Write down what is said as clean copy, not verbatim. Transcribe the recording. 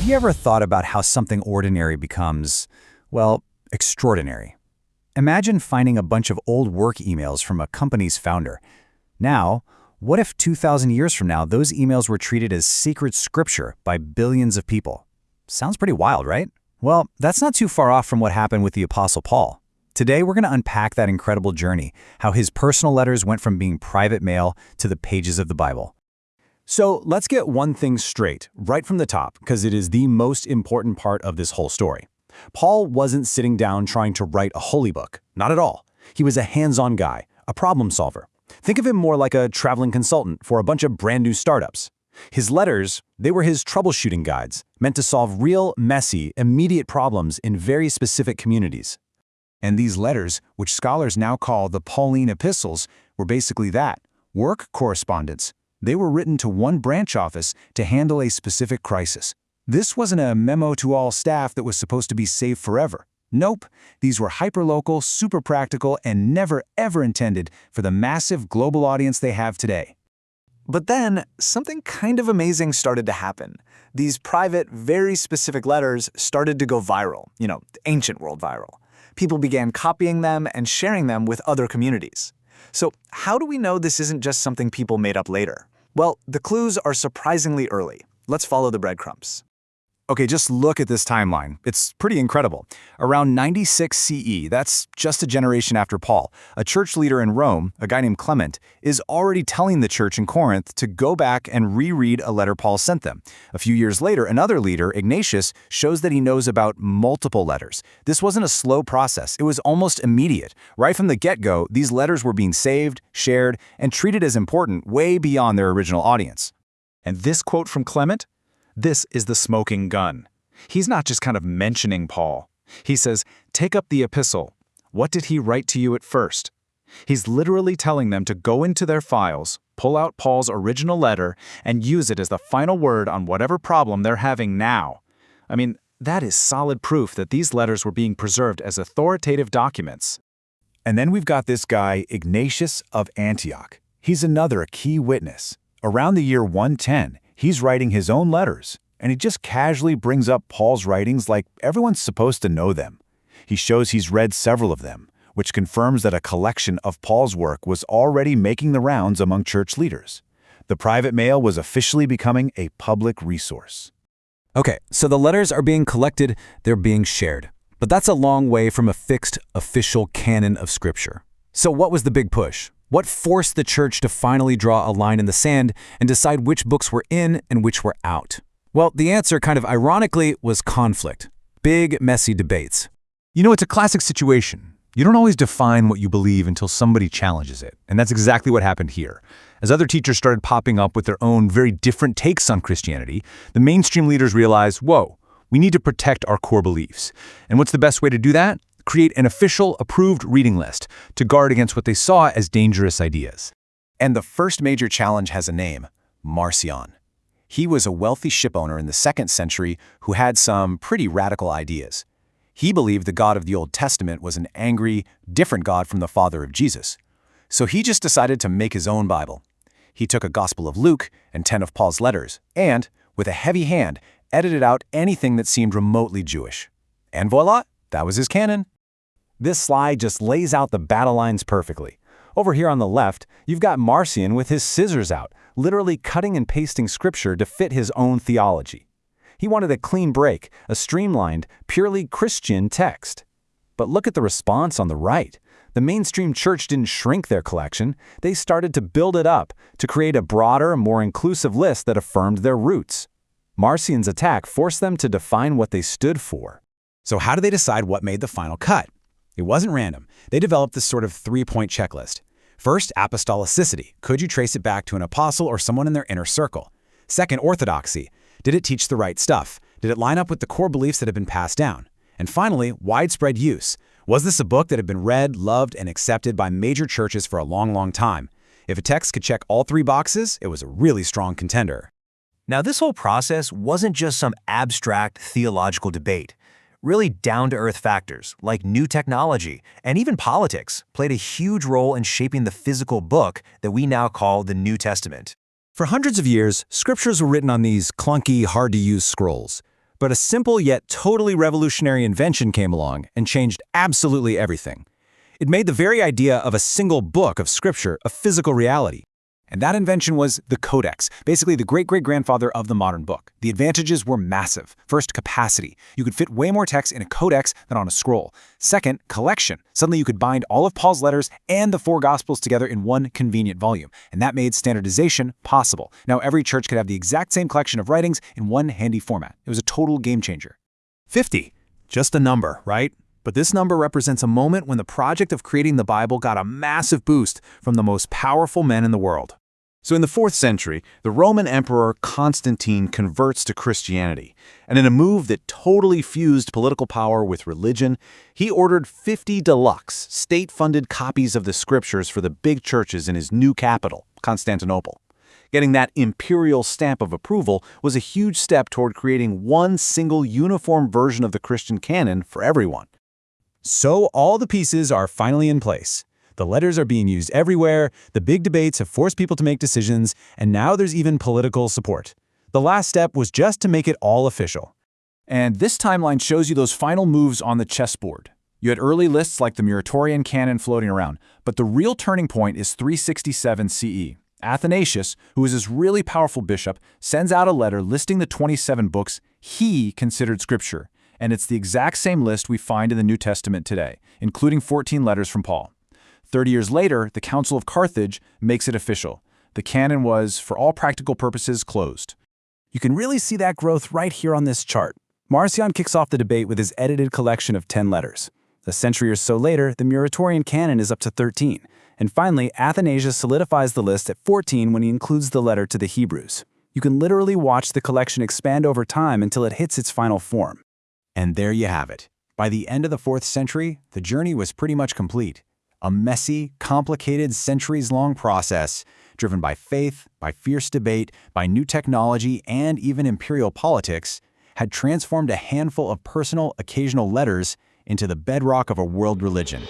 you ever thought about how something ordinary becomes, well, extraordinary? Imagine finding a bunch of old work emails from a company's founder. Now, what if 2,000 years from now those emails were treated as sacred scripture by billions of people? Sounds pretty wild, right? Well, that's not too far off from what happened with the Apostle Paul. Today, we're going to unpack that incredible journey, how his personal letters went from being private mail to the pages of the Bible. So let's get one thing straight, right from the top, because it is the most important part of this whole story. Paul wasn't sitting down trying to write a holy book. Not at all. He was a hands-on guy, a problem solver. Think of him more like a traveling consultant for a bunch of brand new startups. His letters, they were his troubleshooting guides, meant to solve real, messy, immediate problems in very specific communities. And these letters, which scholars now call the Pauline epistles, were basically that, work correspondence. They were written to one branch office to handle a specific crisis. This wasn't a memo to all staff that was supposed to be saved forever. Nope, these were hyperlocal, super practical, and never ever intended for the massive global audience they have today. But then, something kind of amazing started to happen. These private, very specific letters started to go viral, the ancient world viral. People began copying them and sharing them with other communities. So how do we know this isn't just something people made up later? Well, the clues are surprisingly early. Let's follow the breadcrumbs. Okay, just look at this timeline. It's pretty incredible. Around 96 CE, that's just a generation after Paul, a church leader in Rome, a guy named Clement, is already telling the church in Corinth to go back and reread a letter Paul sent them. A few years later, another leader, Ignatius, shows that he knows about multiple letters. This wasn't a slow process. It was almost immediate. Right from the get-go, these letters were being saved, shared, and treated as important way beyond their original audience. And this quote from Clement? This is the smoking gun. He's not just kind of mentioning Paul. He says, take up the epistle. What did he write to you at first? He's literally telling them to go into their files, pull out Paul's original letter, and use it as the final word on whatever problem they're having now. I mean, that is solid proof that these letters were being preserved as authoritative documents. And then we've got this guy, Ignatius of Antioch. He's another key witness. Around the year 110, he's writing his own letters, and he just casually brings up Paul's writings like everyone's supposed to know them. He shows he's read several of them, which confirms that a collection of Paul's work was already making the rounds among church leaders. The private mail was officially becoming a public resource. Okay, so the letters are being collected, they're being shared. But that's a long way from a fixed, official canon of Scripture. So what was the big push? What forced the church to finally draw a line in the sand and decide which books were in and which were out? Well, the answer, kind of ironically, was conflict. Big, messy debates. It's a classic situation. You don't always define what you believe until somebody challenges it. And that's exactly what happened here. As other teachers started popping up with their own very different takes on Christianity, the mainstream leaders realized, whoa, we need to protect our core beliefs. And what's the best way to do that? Create an official, approved reading list to guard against what they saw as dangerous ideas. And the first major challenge has a name, Marcion. He was a wealthy shipowner in the 2nd century who had some pretty radical ideas. He believed the God of the Old Testament was an angry, different God from the Father of Jesus. So he just decided to make his own Bible. He took a Gospel of Luke and 10 of Paul's letters and, with a heavy hand, edited out anything that seemed remotely Jewish. And voila, that was his canon. This slide just lays out the battle lines perfectly. Over here on the left, you've got Marcion with his scissors out, literally cutting and pasting scripture to fit his own theology. He wanted a clean break, a streamlined, purely Christian text. But look at the response on the right. The mainstream church didn't shrink their collection. They started to build it up to create a broader, more inclusive list that affirmed their roots. Marcion's attack forced them to define what they stood for. So how do they decide what made the final cut? It wasn't random. They developed this sort of 3-point checklist. First, apostolicity. Could you trace it back to an apostle or someone in their inner circle? Second, orthodoxy. Did it teach the right stuff? Did it line up with the core beliefs that had been passed down? And finally, widespread use. Was this a book that had been read, loved, and accepted by major churches for a long, long time? If a text could check all 3 boxes, it was a really strong contender. Now, this whole process wasn't just some abstract theological debate. Really down-to-earth factors like new technology and even politics played a huge role in shaping the physical book that we now call the New Testament. For hundreds of years, scriptures were written on these clunky, hard-to-use scrolls. But a simple yet totally revolutionary invention came along and changed absolutely everything. It made the very idea of a single book of Scripture a physical reality. And that invention was the Codex, basically the great-great-grandfather of the modern book. The advantages were massive. First, capacity. You could fit way more text in a codex than on a scroll. Second, collection. Suddenly you could bind all of Paul's letters and the 4 Gospels together in one convenient volume. And that made standardization possible. Now every church could have the exact same collection of writings in one handy format. It was a total game changer. 50. Just a number, right? But this number represents a moment when the project of creating the Bible got a massive boost from the most powerful men in the world. So in the 4th century, the Roman Emperor Constantine converts to Christianity, and in a move that totally fused political power with religion, he ordered 50 deluxe, state-funded copies of the scriptures for the big churches in his new capital, Constantinople. Getting that imperial stamp of approval was a huge step toward creating one single uniform version of the Christian canon for everyone. So all the pieces are finally in place. The letters are being used everywhere, the big debates have forced people to make decisions, and now there's even political support. The last step was just to make it all official. And this timeline shows you those final moves on the chessboard. You had early lists like the Muratorian canon floating around, but the real turning point is 367 CE. Athanasius, who was this really powerful bishop, sends out a letter listing the 27 books he considered Scripture. And it's the exact same list we find in the New Testament today, including 14 letters from Paul. 30 years later, the Council of Carthage makes it official. The canon was, for all practical purposes, closed. You can really see that growth right here on this chart. Marcion kicks off the debate with his edited collection of 10 letters. A century or so later, the Muratorian canon is up to 13. And finally, Athanasius solidifies the list at 14 when he includes the letter to the Hebrews. You can literally watch the collection expand over time until it hits its final form. And there you have it. By the end of the 4th century, the journey was pretty much complete. A messy, complicated, centuries-long process, driven by faith, by fierce debate, by new technology, and even imperial politics, had transformed a handful of personal, occasional letters into the bedrock of a world religion.